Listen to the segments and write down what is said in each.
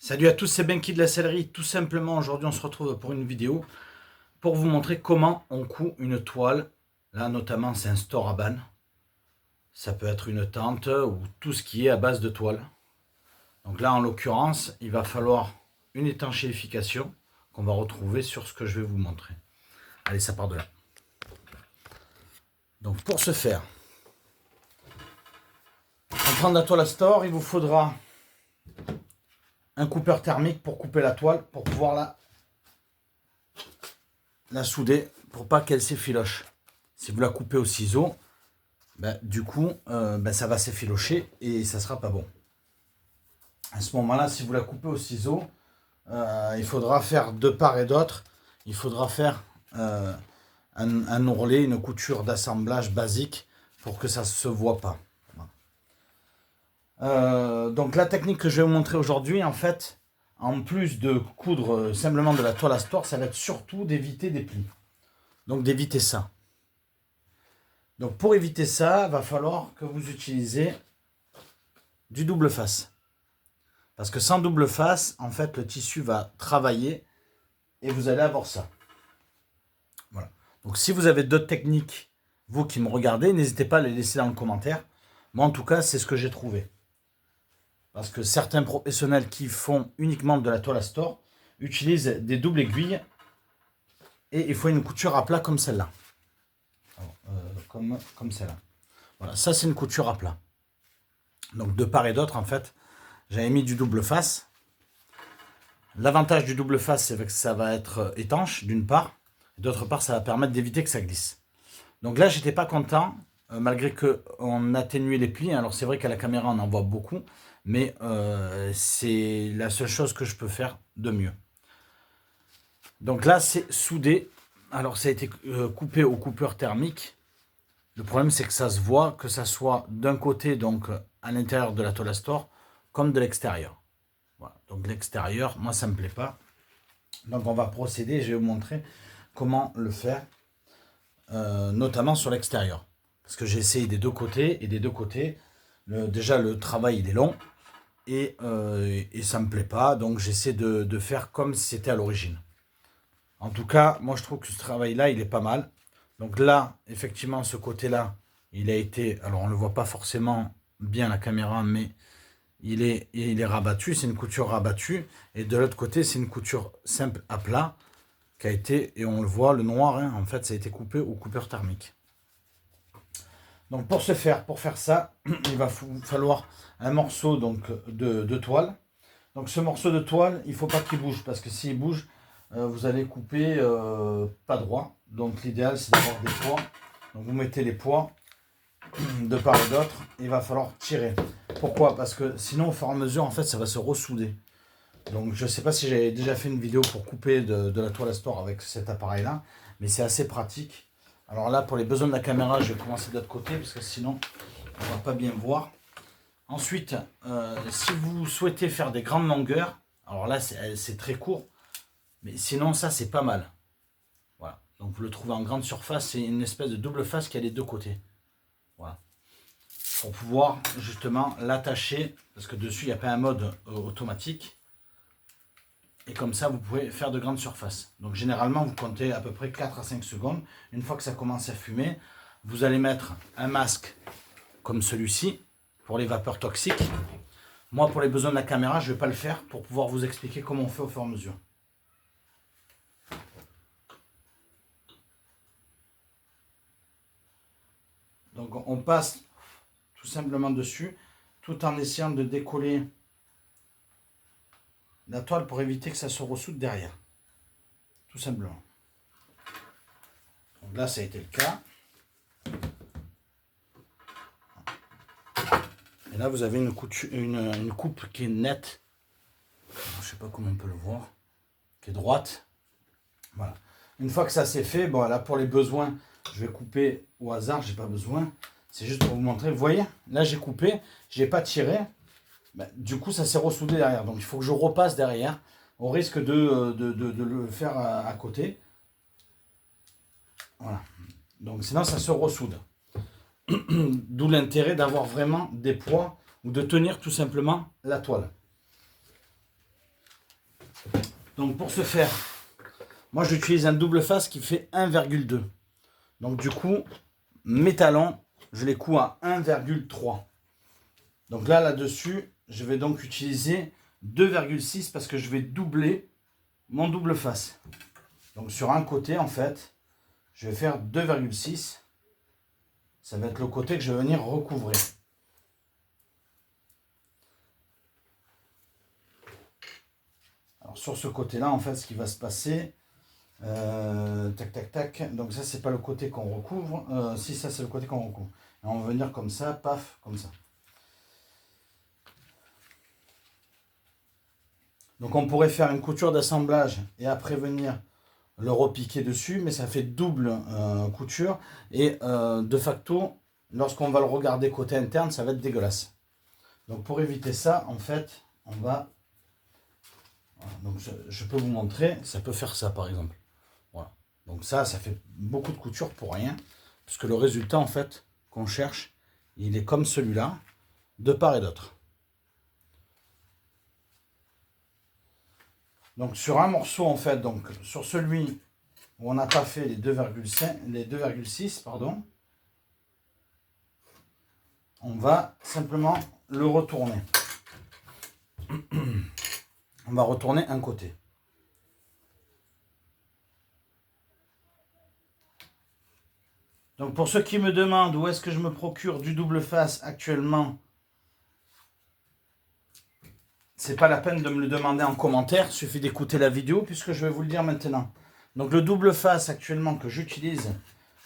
Salut à tous, c'est Benki de la Sellerie. Tout simplement, aujourd'hui, on se retrouve pour une vidéo pour vous montrer comment on coud une toile. Là, notamment, c'est un store à banne. Ça peut être une tente ou tout ce qui est à base de toile. Donc là, en l'occurrence, il va falloir une étanchéification qu'on va retrouver sur ce que je vais vous montrer. Allez, ça part de là. Donc, pour ce faire, pour prendre la toile à store, il vous faudra un coupeur thermique pour couper la toile, pour pouvoir la souder, pour pas qu'elle s'effiloche. Si vous la coupez au ciseau, du coup, ça va s'effilocher et ça sera pas bon. À ce moment-là, si vous la coupez au ciseau, il faudra faire de part et d'autre, il faudra faire un ourlet, une couture d'assemblage basique pour que ça ne se voit pas. Donc la technique que je vais vous montrer aujourd'hui, en fait, en plus de coudre simplement de la toile à store, ça va être surtout d'éviter des plis. Donc d'éviter ça. Donc pour éviter ça, il va falloir que vous utilisiez du double face. Parce que sans double face, en fait, le tissu va travailler et vous allez avoir ça. Voilà. Donc si vous avez d'autres techniques, vous qui me regardez, n'hésitez pas à les laisser dans le commentaire. Moi, en tout cas, c'est ce que j'ai trouvé. Parce que certains professionnels qui font uniquement de la toile à store utilisent des doubles aiguilles et il faut une couture à plat comme celle-là. Comme celle-là. Voilà, ça c'est une couture à plat. Donc de part et d'autre, en fait, j'avais mis du double face. L'avantage du double face, c'est que ça va être étanche, d'une part. D'autre part, ça va permettre d'éviter que ça glisse. Donc là, j'étais pas content, malgré qu'on atténuait les plis. Alors c'est vrai qu'à la caméra, on en voit beaucoup, mais c'est la seule chose que je peux faire de mieux. Donc là, c'est soudé. Alors ça a été coupé au coupeur thermique. Le problème, c'est que ça se voit, que ça soit d'un côté, donc à l'intérieur de la toile à store, comme de l'extérieur. Voilà. Donc l'extérieur, moi, ça ne me plaît pas. Donc on va procéder, je vais vous montrer comment le faire, notamment sur l'extérieur. Parce que j'ai essayé des deux côtés, et des deux côtés, déjà le travail, il est long, et ça ne me plaît pas, donc j'essaie de faire comme si c'était à l'origine. En tout cas, moi, je trouve que ce travail-là, il est pas mal. Donc là, effectivement, ce côté-là, il a été... Alors, on ne le voit pas forcément bien à la caméra, mais il est rabattu. C'est une couture rabattue. Et de l'autre côté, c'est une couture simple à plat qui a été... Et on le voit, le noir, hein, en fait, ça a été coupé au coupeur thermique. Donc, pour faire ça, il va falloir un morceau donc, de toile. Donc, ce morceau de toile, il ne faut pas qu'il bouge, parce que s'il bouge... vous allez couper pas droit. Donc l'idéal c'est d'avoir des poids. Donc vous mettez les poids de part et d'autre. Il va falloir tirer. Pourquoi? Parce que sinon au fur et à mesure en fait ça va se ressouder. Donc je ne sais pas si j'avais déjà fait une vidéo pour couper de la toile à store avec cet appareil là. Mais c'est assez pratique. Alors là pour les besoins de la caméra je vais commencer de l'autre côté parce que sinon on ne va pas bien voir. Ensuite si vous souhaitez faire des grandes longueurs, alors là c'est très court. Mais sinon, ça, c'est pas mal. Voilà. Donc, vous le trouvez en grande surface. C'est une espèce de double face qui a les deux côtés. Voilà. Pour pouvoir, justement, l'attacher. Parce que dessus, il n'y a pas un mode automatique. Et comme ça, vous pouvez faire de grandes surfaces. Donc, généralement, vous comptez à peu près 4 à 5 secondes. Une fois que ça commence à fumer, vous allez mettre un masque comme celui-ci pour les vapeurs toxiques. Moi, pour les besoins de la caméra, je ne vais pas le faire pour pouvoir vous expliquer comment on fait au fur et à mesure. Donc on passe tout simplement dessus, tout en essayant de décoller la toile pour éviter que ça se ressoude derrière. Tout simplement. Donc là, ça a été le cas. Et là, vous avez une coupe qui est nette. Je ne sais pas comment on peut le voir. Qui est droite. Voilà. Une fois que ça c'est fait, bon là pour les besoins, je vais couper au hasard, j'ai pas besoin. C'est juste pour vous montrer. Vous voyez, là j'ai coupé, j'ai pas tiré. Du coup, ça s'est ressoudé derrière. Donc il faut que je repasse derrière. Au risque de le faire à côté. Voilà. Donc sinon, ça se ressoude. D'où l'intérêt d'avoir vraiment des poids ou de tenir tout simplement la toile. Donc pour ce faire, moi j'utilise un double face qui fait 1,2. Donc du coup, mes talons, je les couds à 1,3. Donc là-dessus, je vais donc utiliser 2,6 parce que je vais doubler mon double face. Donc sur un côté, en fait, je vais faire 2,6. Ça va être le côté que je vais venir recouvrir. Alors sur ce côté-là, en fait, ce qui va se passer, tac, tac, tac. Donc ça, c'est pas le côté qu'on recouvre. Si, ça, c'est le côté qu'on recouvre. Et on va venir comme ça, paf, comme ça. Donc on pourrait faire une couture d'assemblage et après venir le repiquer dessus, mais ça fait double couture. Et de facto, lorsqu'on va le regarder côté interne, ça va être dégueulasse. Donc pour éviter ça, en fait, on va... Voilà, donc je peux vous montrer, ça peut faire ça par exemple. Voilà. Donc ça fait beaucoup de couture pour rien. Puisque le résultat, en fait, qu'on cherche, il est comme celui-là, de part et d'autre. Donc sur un morceau, en fait, donc sur celui où on n'a pas fait les 2,6, pardon, on va simplement le retourner. On va retourner un côté. Donc pour ceux qui me demandent où est-ce que je me procure du double face actuellement, c'est pas la peine de me le demander en commentaire, il suffit d'écouter la vidéo puisque je vais vous le dire maintenant. Donc le double face actuellement que j'utilise,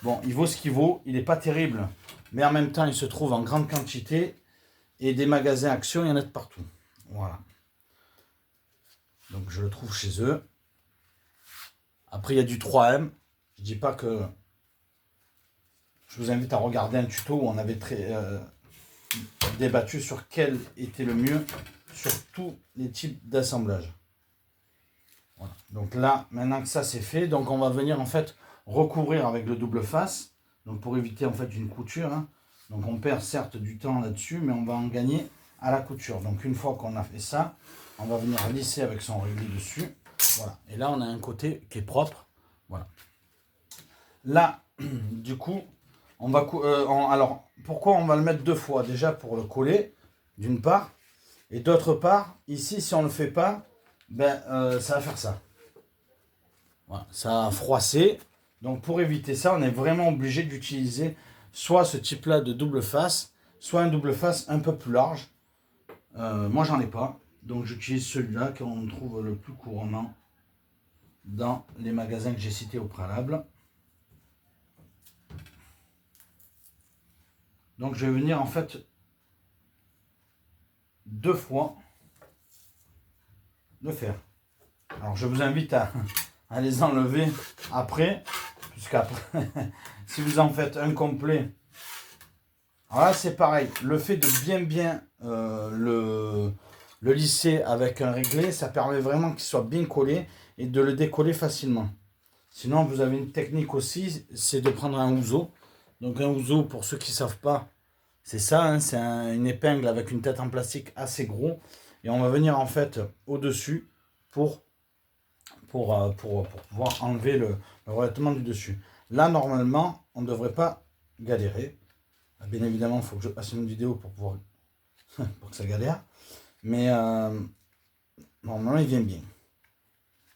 bon, il vaut ce qu'il vaut, il n'est pas terrible, mais en même temps il se trouve en grande quantité et des magasins Action, il y en a de partout. Voilà. Donc je le trouve chez eux. Après il y a du 3M, je dis pas que... Je vous invite à regarder un tuto où on avait débattu sur quel était le mieux sur tous les types d'assemblage. Voilà. Donc là, maintenant que ça c'est fait, donc on va venir en fait recouvrir avec le double face. Donc pour éviter en fait une couture. Hein. Donc on perd certes du temps là-dessus, mais on va en gagner à la couture. Donc une fois qu'on a fait ça, on va venir lisser avec son réglé dessus. Voilà. Et là on a un côté qui est propre. Voilà. Là, du coup, on va alors pourquoi on va le mettre deux fois? Déjà pour le coller, d'une part. Et d'autre part, ici, si on ne le fait pas, ben, ça va faire ça. Voilà, ça a froissé. Donc pour éviter ça, on est vraiment obligé d'utiliser soit ce type-là de double face, soit un double face un peu plus large. Moi, j'en ai pas. Donc j'utilise celui-là qu'on trouve le plus couramment dans les magasins que j'ai cités au préalable. Donc je vais venir en fait deux fois le faire. Alors je vous invite à les enlever après, puisqu'après, si vous en faites un complet, alors là c'est pareil, le fait de bien le lisser avec un réglé, ça permet vraiment qu'il soit bien collé et de le décoller facilement. Sinon vous avez une technique aussi, c'est de prendre un ouzo. Donc un ouzo, pour ceux qui ne savent pas, c'est ça, hein, c'est une épingle avec une tête en plastique assez gros. Et on va venir en fait au-dessus pour pouvoir enlever le revêtement du dessus. Là, normalement, on ne devrait pas galérer. Bien évidemment, il faut que je passe une vidéo pour pouvoir pour que ça galère. Mais normalement, il vient bien.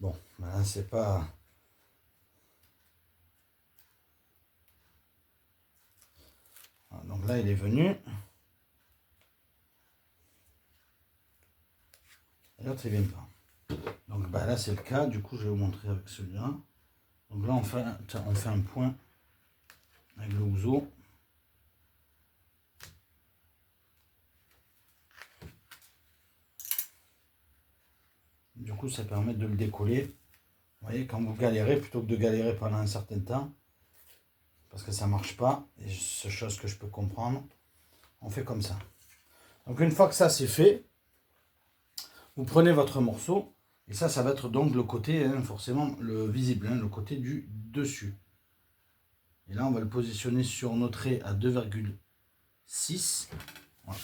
Bon, ben, c'est pas... Donc là, il est venu. Et l'autre, il vient pas. Donc bah, là, c'est le cas. Du coup, je vais vous montrer avec celui-là. Donc là, on fait un point avec le ouzo. Du coup, ça permet de le décoller. Vous voyez, quand vous galérez, plutôt que de galérer pendant un certain temps, parce que ça ne marche pas, et c'est chose que je peux comprendre, on fait comme ça. Donc une fois que ça c'est fait, vous prenez votre morceau, et ça va être donc le côté, hein, forcément, le visible, hein, le côté du dessus. Et là, on va le positionner sur nos traits à 2,6. Voilà.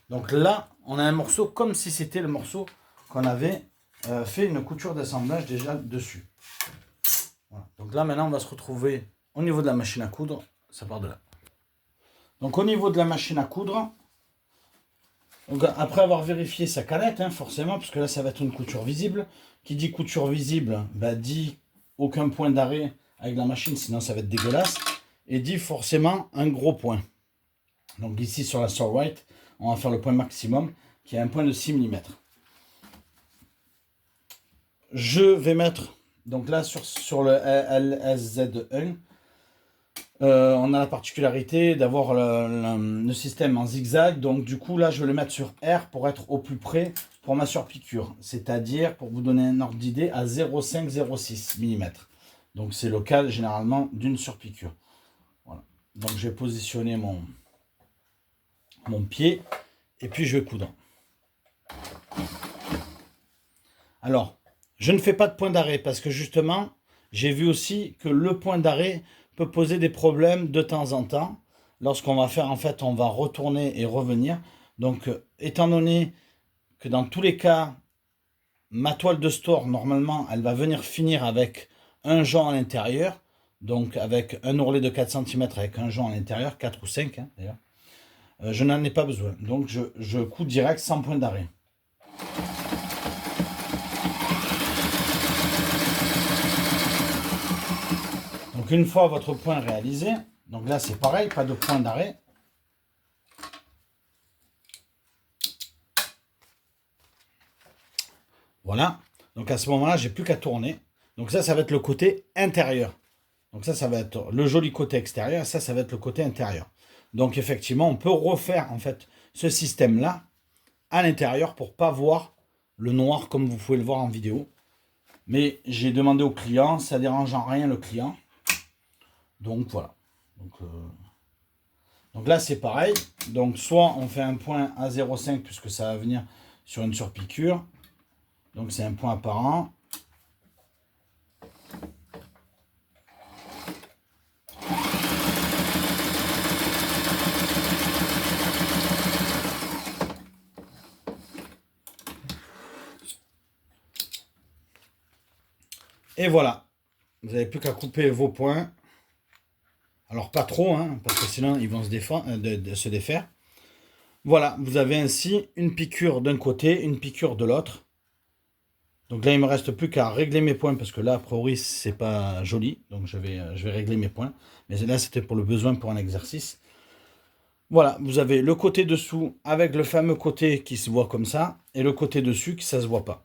Donc là, on a un morceau comme si c'était le morceau qu'on avait fait une couture d'assemblage déjà dessus. Voilà. Donc là, maintenant, on va se retrouver au niveau de la machine à coudre. Ça part de là. Donc au niveau de la machine à coudre, donc, après avoir vérifié sa canette, hein, forcément, parce que là, ça va être une couture visible. Qui dit couture visible, bah, dit aucun point d'arrêt avec la machine, sinon ça va être dégueulasse. Et dit forcément un gros point. Donc ici, sur la Store White, on va faire le point maximum, qui est un point de 6 mm. Je vais mettre, donc là, sur le LSZ1, on a la particularité d'avoir le système en zigzag. Donc du coup, là, je vais le mettre sur R pour être au plus près pour ma surpiqûre. C'est-à-dire, pour vous donner un ordre d'idée, à 0,5-0,6 mm. Donc c'est le cas généralement d'une surpiqûre. Voilà. Donc je vais positionner mon pied et puis je vais coudre. Alors, je ne fais pas de point d'arrêt parce que justement, j'ai vu aussi que le point d'arrêt peut poser des problèmes de temps en temps. Lorsqu'on va faire, en fait, on va retourner et revenir. Donc, étant donné que dans tous les cas, ma toile de store, normalement, elle va venir finir avec un jonc à l'intérieur. Donc, avec un ourlet de 4 cm avec un jonc à l'intérieur, 4 ou 5 hein, d'ailleurs. Je n'en ai pas besoin. Donc, je couds direct sans point d'arrêt. Donc une fois votre point réalisé, donc là c'est pareil, pas de point d'arrêt. Voilà, donc à ce moment-là, j'ai plus qu'à tourner. Donc ça va être le côté intérieur. Donc ça va être le joli côté extérieur, ça va être le côté intérieur. Donc effectivement, on peut refaire en fait ce système-là à l'intérieur pour pas voir le noir comme vous pouvez le voir en vidéo. Mais j'ai demandé au client, ça dérange en rien le client. Donc voilà. Donc là c'est pareil. Donc soit on fait un point à 0,5 puisque ça va venir sur une surpiqûre. Donc c'est un point apparent. Et voilà. Vous n'avez plus qu'à couper vos points. Alors pas trop, hein, parce que sinon ils vont se défaire. Voilà, vous avez ainsi une piqûre d'un côté, une piqûre de l'autre. Donc là, il ne me reste plus qu'à régler mes points, parce que là, a priori, c'est pas joli. Donc je vais régler mes points. Mais là, c'était pour le besoin pour un exercice. Voilà, vous avez le côté dessous avec le fameux côté qui se voit comme ça, et le côté dessus qui ça se voit pas.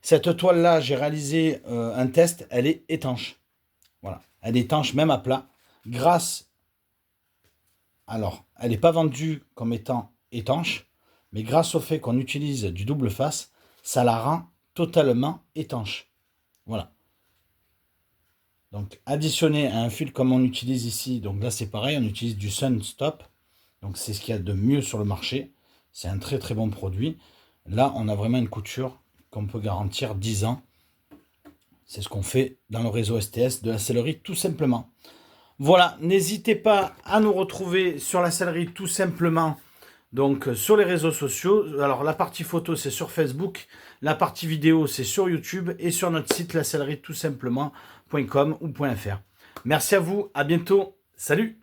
Cette toile-là, j'ai réalisé un test, elle est étanche. Voilà, elle est étanche même à plat. Alors, elle n'est pas vendue comme étant étanche, mais grâce au fait qu'on utilise du double face, ça la rend totalement étanche. Voilà. Donc, additionné à un fil comme on utilise ici, donc là c'est pareil, on utilise du Sunstop. Donc c'est ce qu'il y a de mieux sur le marché. C'est un très très bon produit. Là, on a vraiment une couture qu'on peut garantir 10 ans. C'est ce qu'on fait dans le réseau STS de la sellerie tout simplement. Voilà, n'hésitez pas à nous retrouver sur la sellerie tout simplement, donc sur les réseaux sociaux. Alors la partie photo c'est sur Facebook, la partie vidéo c'est sur YouTube et sur notre site lasellerie tout simplement.com ou .fr. Merci à vous, à bientôt, salut!